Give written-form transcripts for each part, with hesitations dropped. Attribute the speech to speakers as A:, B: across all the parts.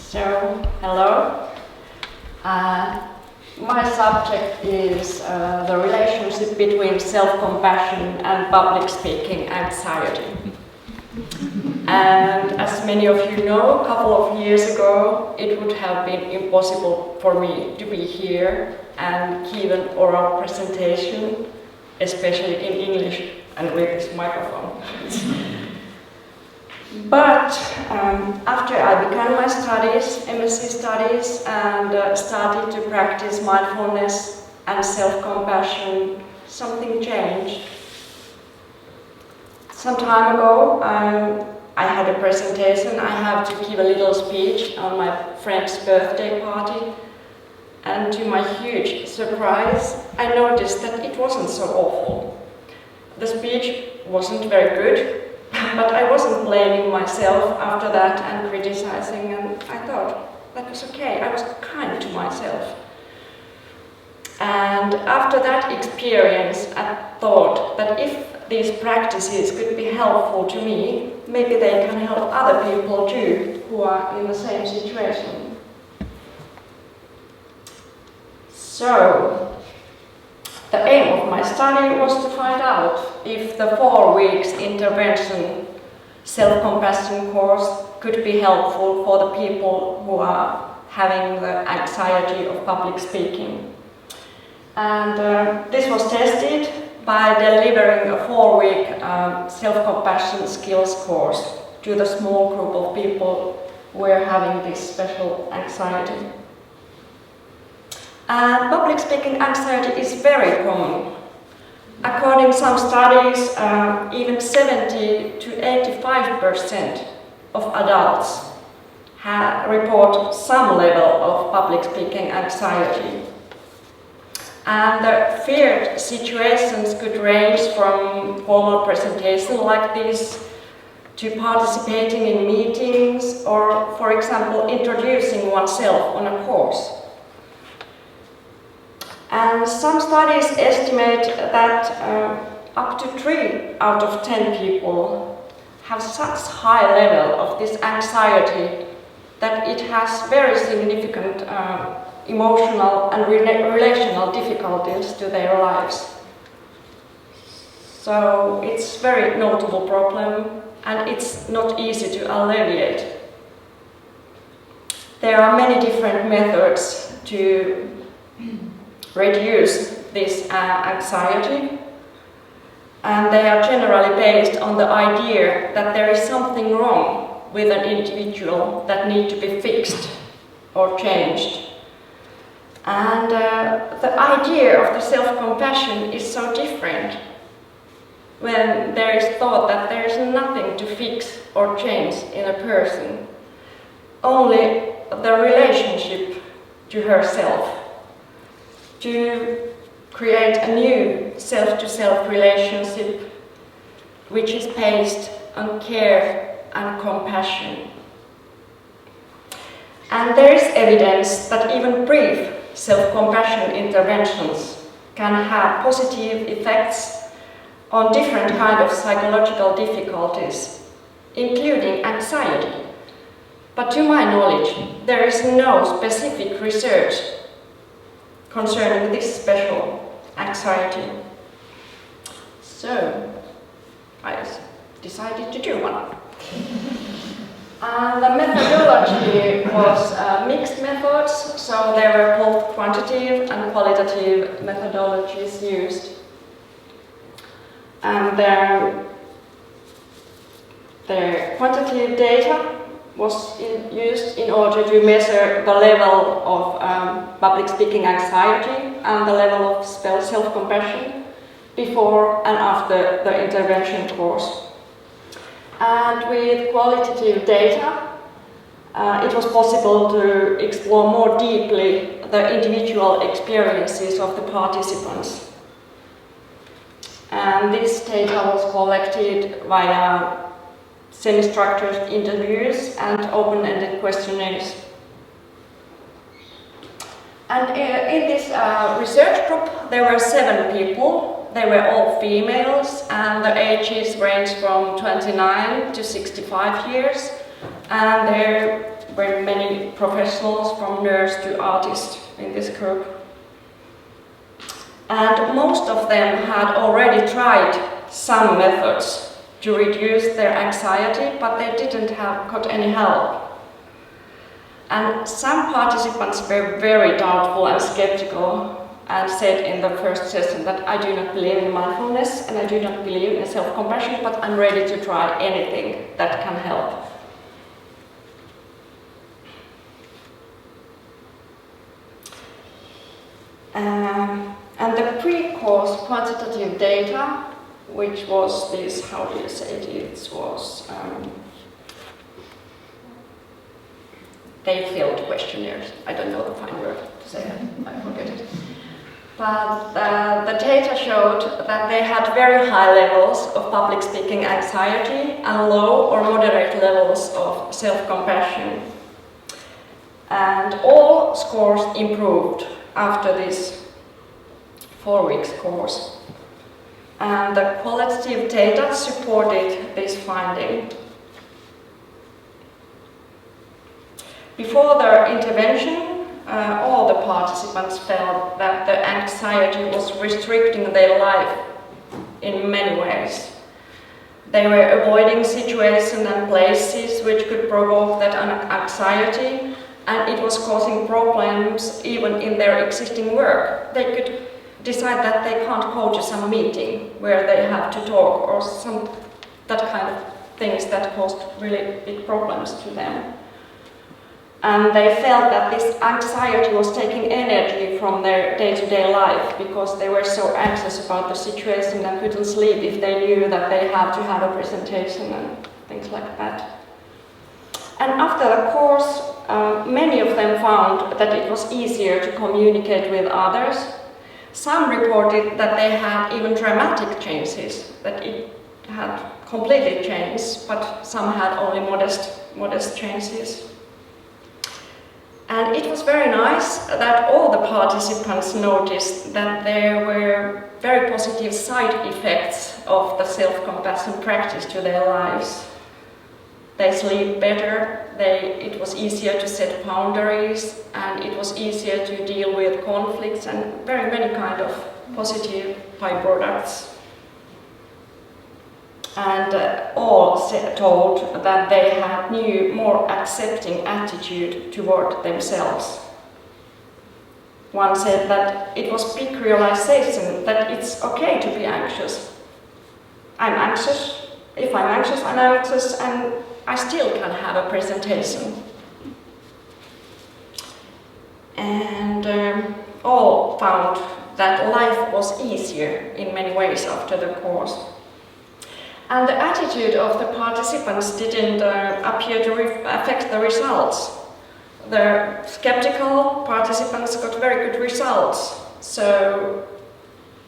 A: So, hello. My subject is the relationship between self-compassion and public speaking anxiety. And as many of you know, a couple of years ago, it would have been impossible for me to be here and give an oral presentation, especially in English and with this microphone. But after I began my studies, MSc Studies, and started to practice mindfulness and self-compassion, something changed. Some time ago, I had a presentation. I had to give a little speech on my friend's birthday party, and to my huge surprise, I noticed that it wasn't so awful. The speech wasn't very good, but I wasn't blaming myself after that and criticizing, and I thought that was okay. I was kind to myself. And after that experience, I thought that if these practices could be helpful to me, maybe they can help other people too who are in the same situation. So, the aim of my study was to find out if the 4 weeks intervention self-compassion course could be helpful for the people who are having the anxiety of public speaking. And this was tested by delivering a 4-week self-compassion skills course to the small group of people who were having this special anxiety. And public speaking anxiety is very common. According to some studies, even 70 to 85% of adults report some level of public speaking anxiety. And the feared situations could range from formal presentation like this to participating in meetings or, for example, introducing oneself on a course. And some studies estimate that up to 3 out of 10 people have such high level of this anxiety that it has very significant emotional and relational difficulties to their lives. So it's a very notable problem, and it's not easy to alleviate. There are many different methods to reduce this anxiety, and they are generally based on the idea that there is something wrong with an individual that needs to be fixed or changed. And the idea of the self-compassion is so different when there is thought that there is nothing to fix or change in a person, only the relationship to herself, to create a new self-to-self relationship which is based on care and compassion. And there is evidence that even brief self-compassion interventions can have positive effects on different kinds of psychological difficulties, including anxiety. But to my knowledge, there is no specific research concerning this special anxiety. So, I decided to do one. And the methodology was mixed methods, so there were both quantitative and qualitative methodologies used. And the quantitative data was used in order to measure the level of public speaking anxiety and the level of self-compassion before and after the intervention course. And with qualitative data, it was possible to explore more deeply the individual experiences of the participants. And this data was collected via semi-structured interviews and open-ended questionnaires. And in this research group, there were 7 people. They were all females, and the ages ranged from 29 to 65 years. And their very many professionals, from nurse to artist in this group. And most of them had already tried some methods to reduce their anxiety, but they didn't have got any help. And some participants were very doubtful and skeptical and said in the first session that I do not believe in mindfulness and I do not believe in self-compassion, but I'm ready to try anything that can help. And the pre-course quantitative data, which was this, how do you say it was, they filled questionnaires. I don't know the fine word to say that, I forget it. But the data showed that they had very high levels of public speaking anxiety and low or moderate levels of self-compassion. And all scores improved after this 4 weeks course. And the qualitative data supported this finding. Before their intervention, all the participants felt that the anxiety was restricting their life in many ways. They were avoiding situations and places which could provoke that anxiety, and it was causing problems even in their existing work. They could decide that they can't go to some meeting where they have to talk, or that kind of things that caused really big problems to them. And they felt that this anxiety was taking energy from their day-to-day life because they were so anxious about the situation and couldn't sleep if they knew that they had to have a presentation and things like that. And after the course, many of them found that it was easier to communicate with others. Some reported that they had even dramatic changes, that it had completely changed, but some had only modest changes. And it was very nice that all the participants noticed that there were very positive side effects of the self-compassion practice to their lives. They sleep better, it was easier to set boundaries, and it was easier to deal with conflicts and very many kind of positive byproducts. And all told that they had new, more accepting attitude toward themselves. One said that it was big realization that it's okay to be anxious. I'm anxious, if I'm anxious, I'm anxious, and I still can have a presentation. And all found that life was easier in many ways after the course. And the attitude of the participants didn't appear to affect the results. The skeptical participants got very good results. So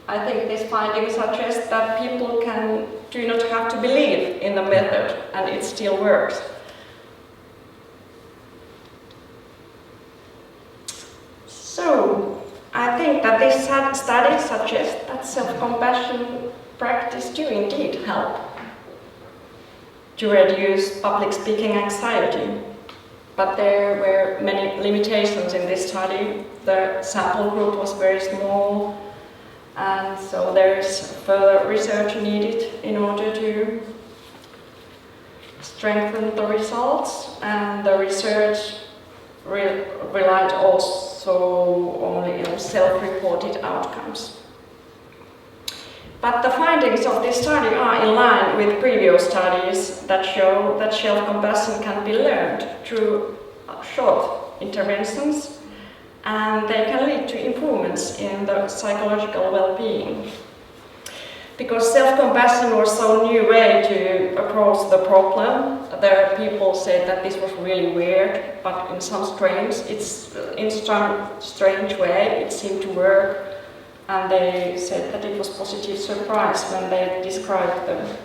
A: I think this finding suggests that people do not have to believe in the method and it still works. So I think that this study suggests that self-compassion practice do indeed help to reduce public speaking anxiety. But there were many limitations in this study. The sample group was very small, and so there is further research needed in order to strengthen the results, and the research relied also only on self-reported outcomes. But the findings of this study are in line with previous studies that show that self-compassion can be learned through short interventions, and they can lead to improvements in the psychological well-being. Because self-compassion was so new way to approach the problem, the people said that this was really weird, but in some strange way it seemed to work. And they said that it was a positive surprise when they described the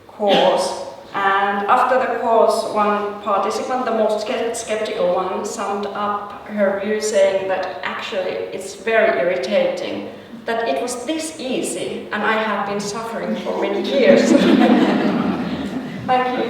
A: course. And after the course, one participant, the most skeptical one, summed up her view saying that actually it's very irritating that it was this easy and I have been suffering for many years. Thank you.